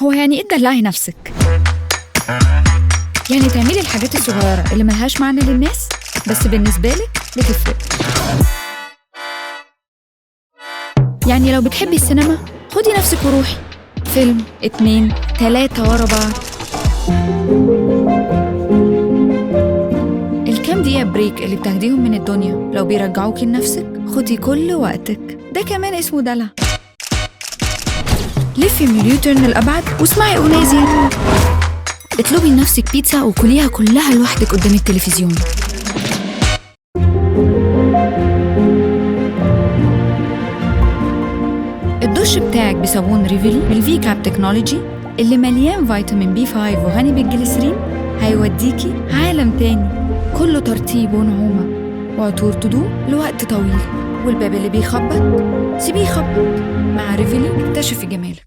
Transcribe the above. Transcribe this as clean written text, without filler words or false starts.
هو يعني إيه تدلعي نفسك؟ يعني تعملي الحاجات الصغيرة اللي ملهاش معنى للناس بس بالنسبة لك بتفرق. يعني لو بتحبي السينما خدي نفسك وروحي فيلم 2 3 ورا بعض. الكام دقيقة بريك اللي بتاخديهم من الدنيا لو بيرجعوكي لنفسك خدي كل وقتك، ده كمان اسمه دلع. لفي من اليوتيرن الأبعد واسمعي أغنية زيادة. اطلبي لنفسك بيتزا وكليها كلها لوحدك قدام التلفزيون. الدش بتاعك بصابون ريفيلي بالفي كاب تكنولوجي اللي مليان فيتامين بي 5 وغني بالجليسرين هيوديكي عالم تاني كله ترطيب ونعومة وعطور تدوم لوقت طويل. والباب اللي بيخبط سيبيه يخبط، مع ريفيلي اكتشفي جمالك.